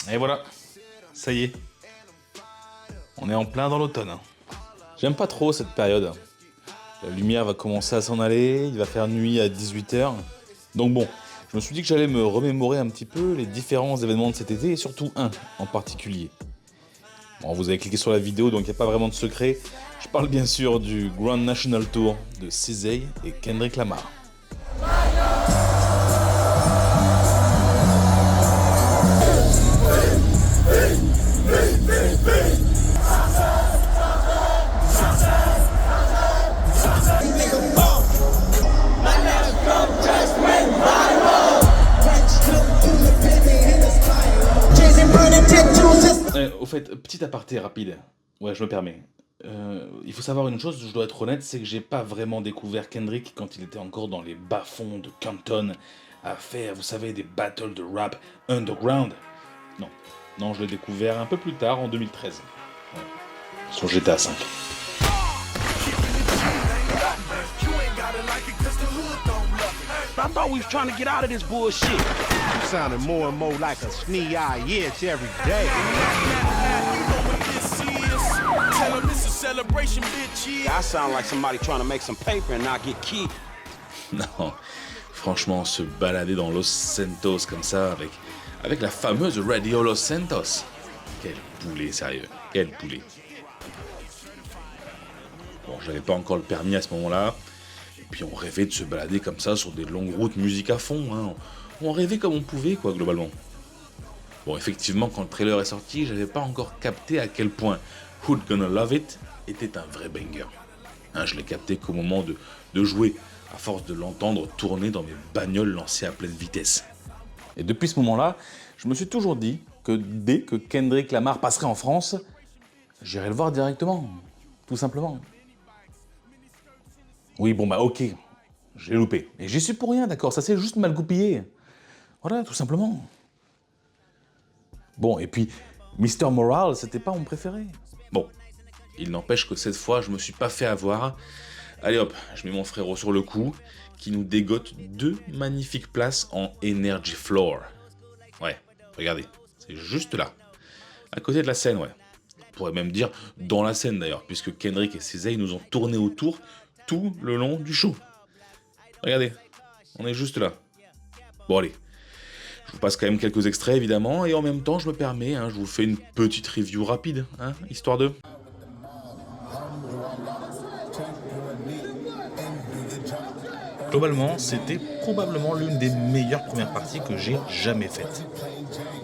Et voilà, ça y est, on est en plein dans l'automne. J'aime pas trop cette période. La lumière va commencer à s'en aller, il va faire nuit à 18h. Donc bon, je me suis dit que j'allais me remémorer un petit peu les différents événements de cet été, et surtout un en particulier. Bon, vous avez cliqué sur la vidéo, donc il n'y a pas vraiment de secret. Je parle bien sûr du Grand National Tour de SZA et Kendrick Lamar. Au fait, petit aparté rapide. Ouais, je me permets. Il faut savoir une chose, je dois être honnête, c'est que j'ai pas vraiment découvert Kendrick quand il était encore dans les bas-fonds de Compton à faire, vous savez, des battles de rap underground. Non, non, je l'ai découvert un peu plus tard, en 2013. Ouais. Sur GTA V. I thought we was trying to get out of this bullshit. You sounding more and more like a snee-eye itch every day. I sound like somebody trying to make some paper and not get killed. Non, franchement, se balader dans Los Santos comme ça, avec la fameuse Radio Los Santos. Quel poulet, sérieux, quel poulet. Bon, j'avais pas encore le permis à ce moment-là, et puis on rêvait de se balader comme ça sur des longues routes musique à fond, hein. On rêvait comme on pouvait, quoi, globalement. Bon, effectivement, quand le trailer est sorti, j'avais pas encore capté à quel point Who's Gonna Love It était un vrai banger. Hein, je l'ai capté qu'au moment de jouer, à force de l'entendre tourner dans mes bagnoles lancées à pleine vitesse. Et depuis ce moment-là, je me suis toujours dit que dès que Kendrick Lamar passerait en France, j'irais le voir directement, tout simplement. Oui, bon bah ok, j'ai loupé. Et j'y suis pour rien, d'accord, ça s'est juste mal goupillé. Voilà, tout simplement. Bon, et puis, Mr. Moral, c'était pas mon préféré. Bon, il n'empêche que cette fois, je me suis pas fait avoir. Allez hop, je mets mon frérot sur le coup, qui nous dégote 2 magnifiques places en Energy Floor. Ouais, regardez, c'est juste là, à côté de la scène, ouais. On pourrait même dire dans la scène d'ailleurs, puisque Kendrick et SZA nous ont tourné autour tout le long du show. Regardez, on est juste là. Bon allez, je vous passe quand même quelques extraits évidemment, et en même temps je me permets, je vous fais une petite review rapide, histoire de... Globalement, c'était probablement l'une des meilleures premières parties que j'ai jamais faites.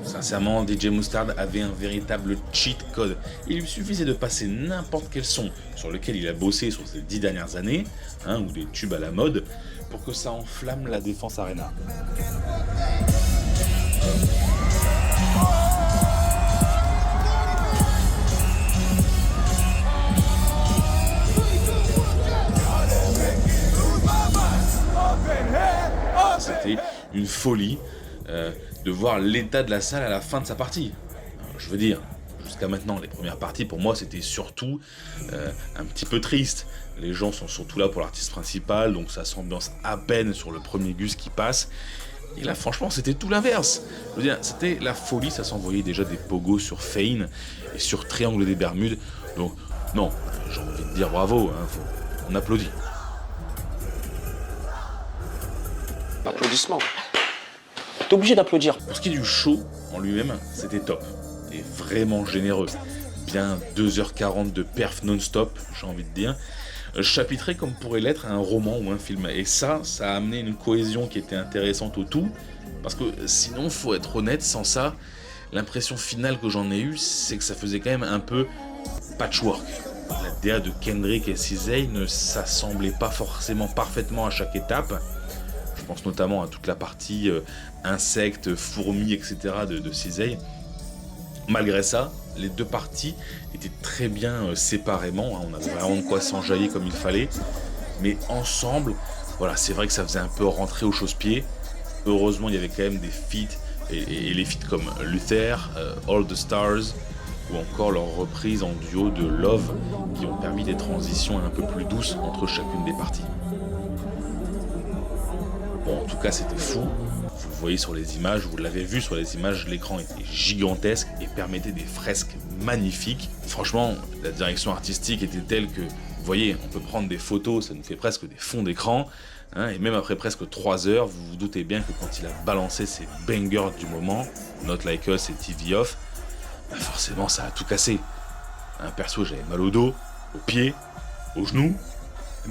Sincèrement, DJ Mustard avait un véritable cheat code. Il lui suffisait de passer n'importe quel son sur lequel il a bossé sur ces 10 dernières années, ou des tubes à la mode, pour que ça enflamme la Défense Arena. C'était une folie de voir l'état de la salle à la fin de sa partie. Je veux dire, jusqu'à maintenant, les premières parties, pour moi, c'était surtout un petit peu triste. Les gens sont surtout là pour l'artiste principal, donc ça s'ambiance à peine sur le premier Gus qui passe. Et là, franchement, c'était tout l'inverse. Je veux dire, c'était la folie, ça s'envoyait déjà des pogos sur Fane et sur Triangle des Bermudes. Donc, non, j'ai envie de dire bravo, on applaudit. Applaudissements. T'es obligé d'applaudir. Pour ce qui est du show en lui-même, c'était top. Et vraiment généreux. Bien 2h40 de perf non-stop, j'ai envie de dire. Chapitré comme pourrait l'être un roman ou un film. Et ça a amené une cohésion qui était intéressante au tout. Parce que sinon, faut être honnête, sans ça, l'impression finale que j'en ai eue, c'est que ça faisait quand même un peu patchwork. La DA de Kendrick et SZA ne s'assemblait pas forcément parfaitement à chaque étape. Je pense notamment à toute la partie insectes, fourmis, etc. de SZA. Malgré ça, les 2 parties étaient très bien séparément. On avait vraiment de quoi s'enjailler comme il fallait. Mais ensemble, voilà, c'est vrai que ça faisait un peu rentrer au chausse-pied. Heureusement, il y avait quand même des feats. Et les feats comme Luther, All the Stars, ou encore leur reprise en duo de Love, qui ont permis des transitions un peu plus douces entre chacune des parties. Bon, en tout cas, c'était fou. Vous le voyez sur les images, vous l'avez vu sur les images, l'écran était gigantesque et permettait des fresques magnifiques. Franchement, la direction artistique était telle que, vous voyez, on peut prendre des photos, ça nous fait presque des fonds d'écran. Hein, et même après presque 3 heures, vous vous doutez bien que quand il a balancé ses bangers du moment, Not Like Us et TV Off, bah forcément ça a tout cassé. Perso, j'avais mal au dos, aux pieds, aux genoux.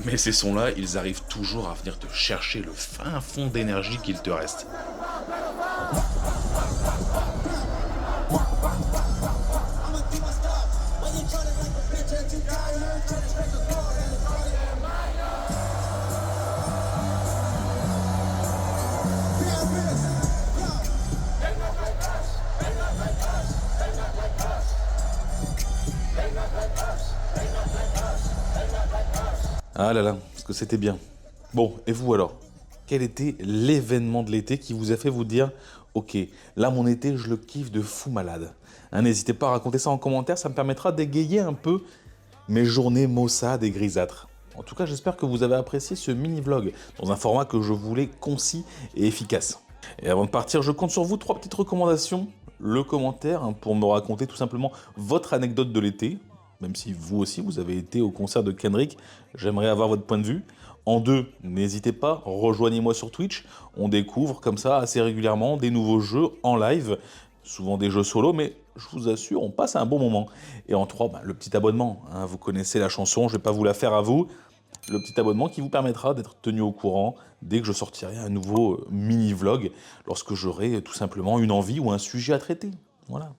Mais ces sons-là, ils arrivent toujours à venir te chercher le fin fond d'énergie qu'il te reste. Ah là là, parce que c'était bien. Bon, et vous alors? Quel était l'événement de l'été qui vous a fait vous dire « Ok, là mon été, je le kiffe de fou malade ». N'hésitez pas à raconter ça en commentaire, ça me permettra d'égayer un peu mes journées maussades et grisâtres. En tout cas, j'espère que vous avez apprécié ce mini-vlog dans un format que je voulais concis et efficace. Et avant de partir, je compte sur vous 3 petites recommandations. Le commentaire pour me raconter tout simplement votre anecdote de l'été. Même si vous aussi, vous avez été au concert de Kendrick, j'aimerais avoir votre point de vue. En 2, n'hésitez pas, rejoignez-moi sur Twitch. On découvre comme ça assez régulièrement des nouveaux jeux en live, souvent des jeux solo, mais je vous assure, on passe un bon moment. Et en 3, le petit abonnement. Hein, vous connaissez la chanson, je ne vais pas vous la faire à vous. Le petit abonnement qui vous permettra d'être tenu au courant dès que je sortirai un nouveau mini-vlog, lorsque j'aurai tout simplement une envie ou un sujet à traiter. Voilà.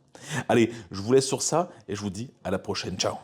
Allez, je vous laisse sur ça et je vous dis à la prochaine. Ciao.